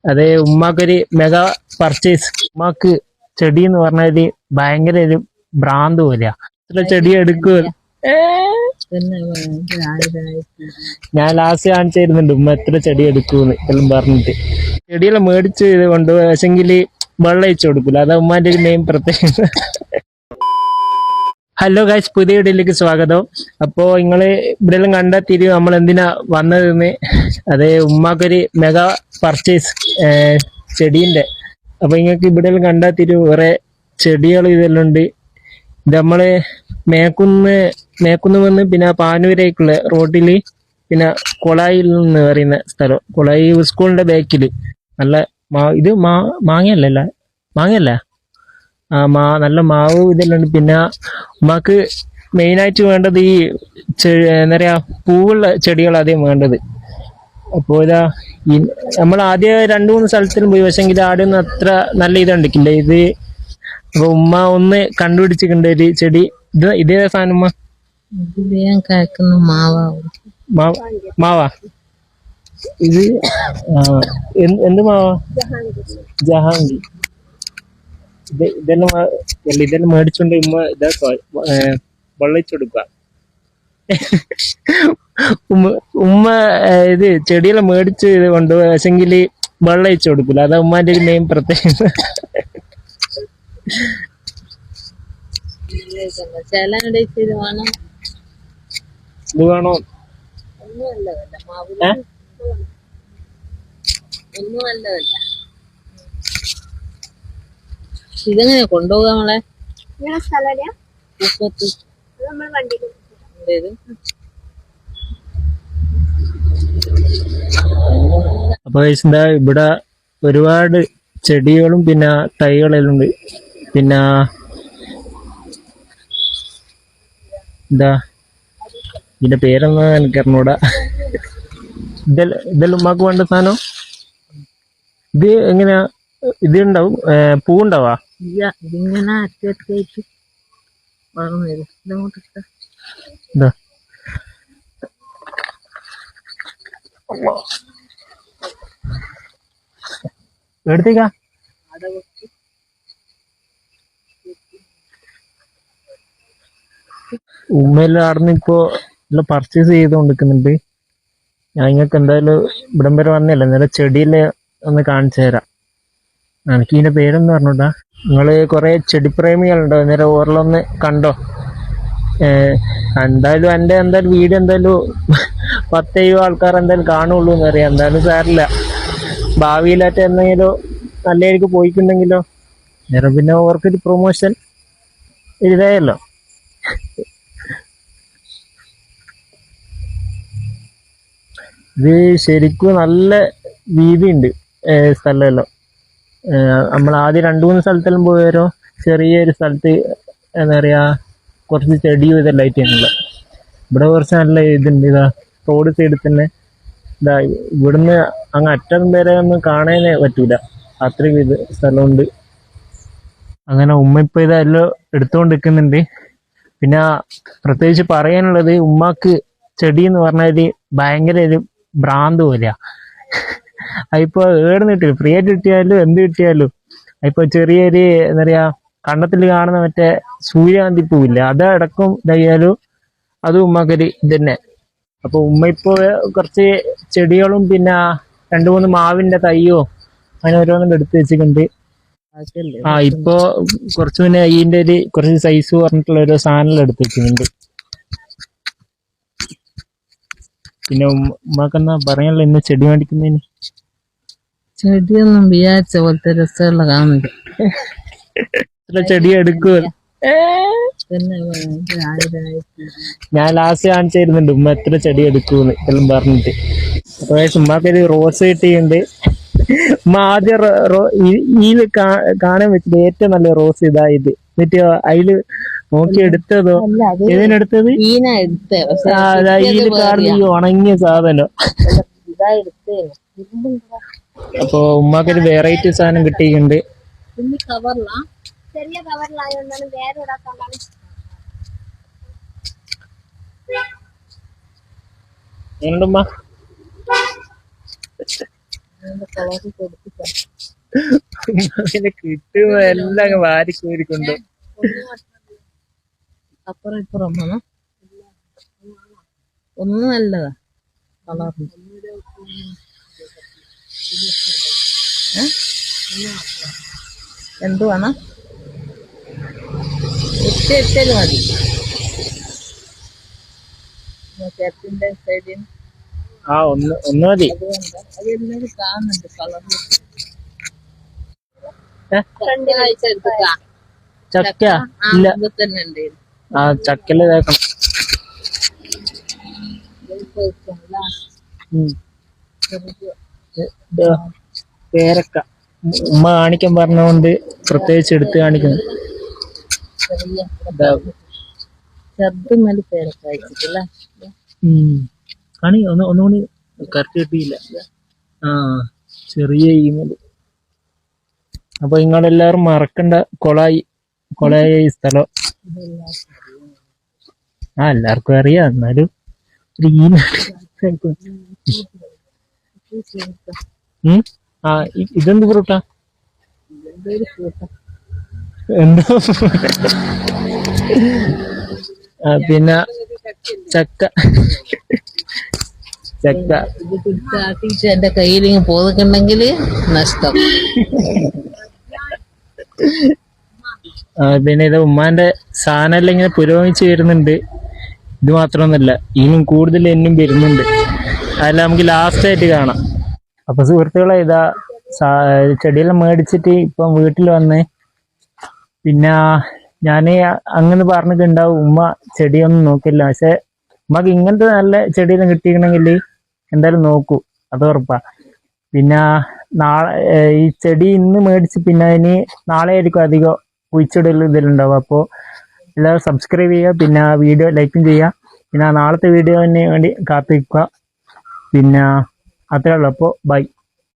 അതെ ഉമ്മാക്കൊരു mega purchase. ഉമ്മാക്ക് ചെടി എന്ന് പറഞ്ഞാല് ഭയങ്കര ഒരു ഭ്രാന്ത് പോലെയാ. ഇത്ര ചെടി എടുക്കുക. ഞാൻ ലാസ്റ്റ് കാണിച്ചു തരുന്നുണ്ട് ഉമ്മ എത്ര ചെടി എടുക്കൂന്ന് എല്ലാം പറഞ്ഞിട്ട്. ചെടിയെല്ലാം മേടിച്ച് കൊണ്ടുപോയി പക്ഷെങ്കില് വെള്ളം ഒഴിച്ചു കൊടുക്കൂല. അതാ ഉമ്മാന്റെ ഒരു മെയിൻ പ്രത്യേകത. ഹലോ ഗൈസ്, പുതിയ വീഡിയോയിലേക്ക് സ്വാഗതം. അപ്പോ നിങ്ങള് ഇവിടെ കണ്ടാ തിരിയും നമ്മൾ എന്തിനാ വന്നതെന്ന്. അതെ ഉമ്മാക്കൊരു മെഗാ പർച്ചേസ് ചെടീന്റെ. അപ്പൊ നിങ്ങൾക്ക് ഇവിടെ കണ്ടാ തിരിയും വേറെ ചെടികൾ ഇതെല്ലാം ഉണ്ട്. ഇത് നമ്മള് മേക്കുന്ന് വന്ന് പിന്നെ പാനൂരേക്കുള്ള റോഡില് പിന്നെ കൊളായിൽ നിന്ന് പറയുന്ന സ്ഥലം, കൊളായി സ്കൂളിന്റെ ബാക്കില് നല്ല ഇത് മാങ്ങയല്ല നല്ല മാവ് ഇതെല്ലാം ഉണ്ട്. പിന്നെ ഉമ്മാക്ക് മെയിനായിട്ട് വേണ്ടത് ഈ എന്താ പറയാ പൂവുള്ള ചെടികൾ ആദ്യം വേണ്ടത്. അപ്പോ ഇതാ നമ്മൾ ആദ്യം 2-3 സ്ഥലത്തിലും പോയി, പക്ഷെങ്കിൽ ആടെ ഒന്നും അത്ര നല്ല ഇതുണ്ടിക്കില്ല ഇത്. അപ്പൊ ഉമ്മ ഒന്ന് കണ്ടുപിടിച്ചിട്ടുണ്ട് ഒരു ചെടി. ഇതേ സാധനം ഉമ്മ മാവാ ഇത് എന്ത് മാവാ? ജഹാംഗീർ. ഇതെല്ലാം മേടിച്ചോണ്ട് ഉമ്മ വെള്ളയിച്ചെടുക്കുക. ഉമ്മ ഇത് ചെടിയെല്ലാം മേടിച്ച് കൊണ്ടുപോയി പക്ഷെങ്കില് വെള്ളം ഒഴിച്ചു കൊടുക്കൂല. അതാ ഉമ്മാന്റെ ഒരു മെയിൻ പ്രത്യേകത. ഇത് വേണോ? ഇതെങ്ങനെ കൊണ്ടുപോകാ നമ്മളെ? അപ്പൊ എന്താ ഇവിടെ ഒരുപാട് ചെടികളും പിന്നെ തൈകളെല്ലാം ഉണ്ട്. പിന്നെ എന്താ ഇതിന്റെ പേരൊന്നും എനിക്ക് അറിഞ്ഞൂടാ. ഇതെല്ലാം ഉമ്മാക്ക് വേണ്ട സാധനം. ഇത് എങ്ങനെയാ ഇത് ഉണ്ടാവും? പൂവുണ്ടാവാ? ഇതിങ്ങനെ ഇതാ എടുത്തേക്കാ. ഉമ്മയെല്ലാം ആടുന്ന് ഇപ്പോ എല്ലാം പർച്ചേസ് ചെയ്തുകൊണ്ടിരിക്കുന്നുണ്ട്. ഞാൻ നിങ്ങൾക്ക് എന്തായാലും ഇവിടം വരെ വന്നില്ല, എന്നാലും ചെടിയിലെ ഒന്ന് കാണിച്ചു തരാം. എനിക്ക് ഇതിന്റെ പേരൊന്നും പറഞ്ഞോട്ടാ. നിങ്ങള് കുറെ ചെടിപ്രേമികളുണ്ടോ? നേരെ ഓറിലൊന്ന് കണ്ടോ. എന്തായാലും എന്തായാലും വീഡിയോ എന്തായാലും 10-7 ആൾക്കാർ എന്തായാലും കാണുള്ളൂ എന്നറിയാം. എന്തായാലും സാരില്ല, ഭാവിയിലായിട്ട് എന്തെങ്കിലും നല്ലതായിരിക്കും പോയിട്ടുണ്ടെങ്കിലോ. നേരെ പിന്നെ ഓർക്കൊരു പ്രൊമോഷൻ ഇതായല്ലോ. ഇത് ശരിക്കും നല്ല വീതിയുണ്ട് സ്ഥലമല്ലോ. നമ്മൾ ആദ്യം 2-3 സ്ഥലത്തെല്ലാം പോയാലോ ചെറിയൊരു സ്ഥലത്ത് എന്താ പറയാ കുറച്ച് ചെടിയും ഇതെല്ലാം ആയിട്ടുള്ള. ഇവിടെ കുറച്ച് നല്ല ഇതുണ്ട്. ഇതാ റോഡ് സൈഡിൽ തന്നെ ഇതാ ഇവിടുന്ന് അങ്ങ് അറ്റം വരെ ഒന്നും കാണാനേ പറ്റൂല, അത്രയും ഇത് സ്ഥലമുണ്ട്. അങ്ങനെ ഉമ്മ ഇപ്പൊ ഇതെല്ലാം എടുത്തുകൊണ്ട് നിൽക്കുന്നുണ്ട്. പിന്നെ പ്രത്യേകിച്ച് പറയാനുള്ളത്, ഉമ്മാക്ക് ചെടി എന്ന് പറഞ്ഞാല് ഭയങ്കര ഒരു ഭ്രാന്ത് പോലെയാ. അതിപ്പോ ഏടുന്നിട്ട് ഫ്രീ ആയിട്ട് കിട്ടിയാലും എന്ത് കിട്ടിയാലും ഇപ്പൊ ചെറിയൊരു എന്താ പറയാ കണ്ണത്തിൽ കാണുന്ന മറ്റേ സൂര്യകാന്തി പൂവില്ല, അത് അടക്കം ഇതായാലും അത് ഉമ്മക്കൊരു ഇത് തന്നെ. അപ്പൊ ഉമ്മ ഇപ്പൊ കുറച്ച് ചെടികളും പിന്നെ 2-3 മാവിന്റെ തയ്യോ അങ്ങനെ ഓരോന്നും എടുത്ത് വെച്ചിട്ടുണ്ട്. ഇപ്പൊ കുറച്ച് പിന്നെ ഇതിന്റെ ഒരു കുറച്ച് സൈസ് പറഞ്ഞിട്ടുള്ള ഓരോ സാധനങ്ങൾ എടുത്ത് വെച്ചിട്ടുണ്ട്. പിന്നെ ഉമ്മക്കെന്നാ പറയാനുള്ള ഇന്ന് ചെടി മേടിക്കുന്നതിന്? ചെടിയൊന്നും വിചാരിച്ച പോലത്തെ രസമുള്ള കാണുന്നുണ്ട്. ഇത്ര ചെടി എടുക്കുക. ഞാൻ ലാസ്റ്റ് കാണിച്ചു തരുന്നുണ്ട് ഉമ്മ എത്ര ചെടി എടുക്കൂന്ന് എല്ലാം പറഞ്ഞിട്ട്. അപ്പൊ ഉമ്മാക്കൊരു റോസ് കിട്ടിയുണ്ട്. ഉമ്മ ആദ്യം ഇതിൽ കാണാൻ വെച്ചത് ഏറ്റവും നല്ല റോസ് ഇതായത്. എന്നിട്ട് അതില് നോക്കി എടുത്തതോ? ഇതിനെടുത്തത് ഇതിൽ കാണുന്ന ഈ ഉണങ്ങിയ സാധനം. അപ്പൊ ഉമ്മാക്കൊരു വെറൈറ്റി സാധനം കിട്ടിയിട്ടുണ്ട്. എങ്ങനെയുണ്ടുമ്മ? കളറ് കൊടുത്തിട്ടാ അങ്ങനെ കിട്ടുമ്പോ എല്ലാം അങ്ങ് വാരി കോരിക്കൊണ്ട് അപ്പുറം ഇപ്പുറം വേണം ഒന്നും നല്ലതാ കളർ എന്ത് വേണം ഒറ്റ മതി ചേർത്തിന്റെ സൈഡിൽ ആ ഒന്ന് മതി. അതുകൊണ്ട് അതെല്ലാം കാണുന്നുണ്ട് കളർ ഏ? രണ്ടാഴ്ച എടുത്താ ചക്ക ഇല്ല. തന്നെ ഉണ്ട് ആ ചക്കല് ഇതാക്കണം. ഇത് പേരക്ക ഉമ്മ കാണിക്കാൻ പറഞ്ഞുകൊണ്ട് പ്രത്യേകിച്ച് എടുത്ത് കാണിക്കുന്നു. ഇതാ. ചെറുത് നല്ല പേരൊക്കെ അയച്ചിട്ടില്ല കാണി ഒന്നുകൂടി കറക്റ്റ് കിട്ടിയില്ല. ആ ചെറിയ ഈമല്. അപ്പൊ നിങ്ങളെല്ലാരും മറക്കണ്ട കൊളായി ഈ സ്ഥലം. ആ എല്ലാവർക്കും അറിയാം, എന്നാലും ഒരു ആ ഇതെന്ത് ഫ്രൂട്ടാ? എന്തോ പിന്നെ ചക്ക ഇത് പിടിച്ചാട്ടിട്ട് എന്റെ കയ്യിൽ പോന്നിട്ടുണ്ടെങ്കിൽ നഷ്ടം. പിന്നെ ഇത് ഉമ്മാന്റെ സാധനം ഇങ്ങനെ പുരോഗമിച്ച് വരുന്നുണ്ട്. ഇത് മാത്രമൊന്നുമല്ല, ഇനിയും കൂടുതൽ എന്നും വരുന്നുണ്ട്. അതെല്ലാം നമുക്ക് ലാസ്റ്റ് ആയിട്ട് കാണാം. അപ്പൊ സുഹൃത്തുക്കളെ, ഇതാ ചെടിയെല്ലാം മേടിച്ചിട്ട് ഇപ്പം വീട്ടിൽ വന്ന് പിന്നെ ഞാന് അങ്ങനെ പറഞ്ഞിട്ടുണ്ടാവും ഉമ്മ ചെടിയൊന്നും നോക്കില്ല. പക്ഷെ ഉമ്മക്ക് ഇങ്ങനത്തെ നല്ല ചെടിയെല്ലാം കിട്ടിക്കണമെങ്കിൽ എന്തായാലും നോക്കൂ, അത് ഉറപ്പാ. പിന്നെ നാളെ ഈ ചെടി ഇന്ന് മേടിച്ച് പിന്നെ ഇനി നാളെ ആയിരിക്കും അധികം കുഴിച്ചിടലും ഇതിലുണ്ടാവും. അപ്പോൾ എല്ലാവരും സബ്സ്ക്രൈബ് ചെയ്യുക, പിന്നെ വീഡിയോ ലൈക്കും ചെയ്യുക. പിന്നെ നാളത്തെ വീഡിയോന് വേണ്ടി കാത്തിരിക്കുക. പിന്നെ അത്രേ ഉള്ളൂ. അപ്പോൾ ബൈ.